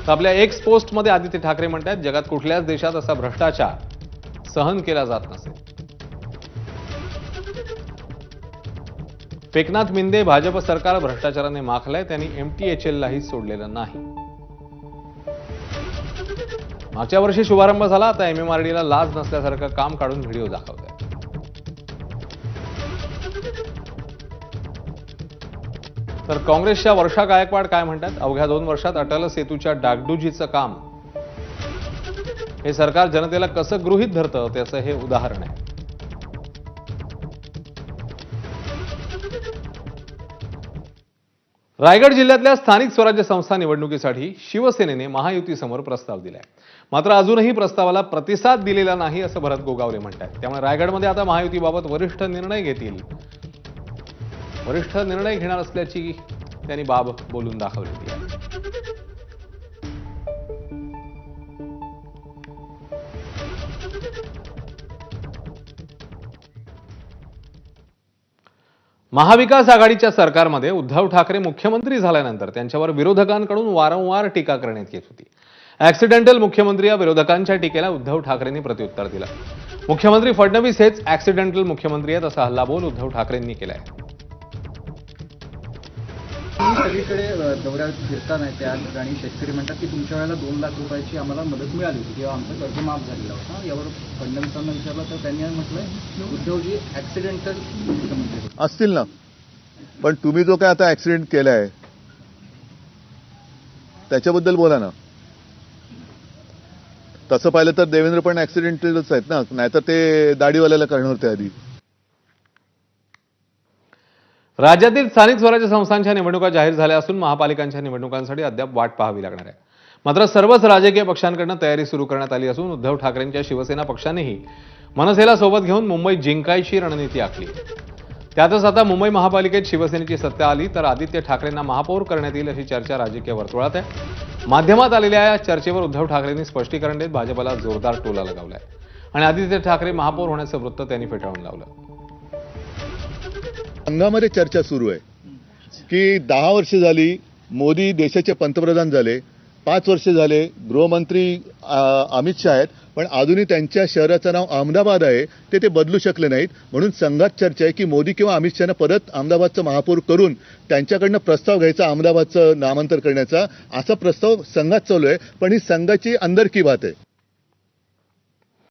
तर आपल्या एक्स पोस्टमध्ये आदित्य ठाकरे म्हणतात, जगात कुठल्याच देशात असा भ्रष्टाचार सहन केला जात नसेल. एकनाथ मिंदे, भाजप सरकार भ्रष्टाचाराने माखलंय, त्यांनी MTHLलाही सोडलेलं नाही. मागच्या वर्षी शुभारंभ झाला, आता MMRDला लाज नसल्यासारखं काम काढून व्हिडिओ दाखवत आहे. तर काँग्रेसच्या वर्षा गायकवाड काय म्हणतात, अवघ्या 2 वर्षात अटल सेतूच्या डागडुजीचं काम हे सरकार जनतेला कसं गृहीत धरतं त्याचं हे उदाहरण आहे. रायगड जिल्ह्यातल्या स्थानिक स्वराज्य संस्था निवडणुकीसाठी शिवसेनेने महायुतीसमोर प्रस्ताव दिलाय. मात्र अजूनही प्रस्तावाला प्रतिसाद दिलेला नाही असं भरत गोगावले म्हणतात. त्यामुळे रायगडमध्ये आता महायुतीबाबत वरिष्ठ निर्णय घेणार असल्याची त्यांनी बाब बोलून दाखवली आहे. महाविकास आघाडीच्या सरकारमध्ये उद्धव ठाकरे मुख्यमंत्री झाल्यानंतर त्यांच्यावर विरोधकांकडून वारंवार टीका करण्यात येत होती. ऍक्सिडेंटल मुख्यमंत्री या विरोधकांच्या टीकेला उद्धव ठाकरेंनी प्रत्युत्तर दिलं. मुख्यमंत्री फडणवीस हेच ऍक्सिडेंटल मुख्यमंत्री आहेत असा हल्लाबोल उद्धव ठाकरेंनी केलाय. सगळीकडे दौऱ्यात फिरताना त्या ठिकाणी शेतकरी म्हणतात की तुमच्या वेळेला 2 लाख रुपयाची आम्हाला मदत मिळाली होती किंवा आमचं कर्ज माफ झालेला होता. यावर फडणवीसांना विचारलं तर त्यांनी म्हटलंय उद्धवजी ऍक्सिडेंटल मुख्यमंत्री असतील ना, पण तुम्ही जो काय आता ऍक्सिडेंट केलाय त्याच्याबद्दल बोला ना. तसं पाहिलं तर देवेंद्र पण ऍक्सिडेंटलच आहेत ना, नाहीतर ते दाढीवाल्याला करणार होते आधी. राज्यातील स्थानिक स्वराज्य संस्थांच्या निवडणुका जाहीर झाल्या असून महापालिकांच्या निवडणुकांसाठी अद्याप वाट पाहावी लागणार आहे. मात्र सर्वच राजकीय पक्षांकडून तयारी सुरू करण्यात आली असून उद्धव ठाकरेंच्या शिवसेना पक्षानेही मनसेला सोबत घेऊन मुंबई जिंकायची रणनीती आखली. त्यातच आता मुंबई महापालिकेत शिवसेनेची सत्ता आली तर आदित्य ठाकरेंना महापौर करण्यात येईल अशी चर्चा राजकीय वर्तुळात आहे. माध्यमात आलेल्या या चर्चेवर उद्धव ठाकरेंनी स्पष्टीकरण देत भाजपला जोरदार टोला लगावलाय आणि आदित्य ठाकरे महापौर होण्याचं वृत्त त्यांनी फेटाळून लावलं. संघामध्ये चर्चा सुरू आहे की 10 वर्ष झाली मोदी देशाचे पंतप्रधान झाले, 5 वर्ष झाले गृहमंत्री अमित शहा आहेत, पण अजूनही त्यांच्या शहराचं नाव अहमदाबाद आहे, ते बदलू शकले नाहीत. म्हणून संघात चर्चा आहे की मोदी किंवा अमित शहानं परत अहमदाबादचं महापौर करून त्यांच्याकडनं प्रस्ताव घ्यायचा अहमदाबादचं नामांतर करण्याचा, असा प्रस्ताव संघात चालू आहे. पण ही संघाची अंदरकी बात आहे.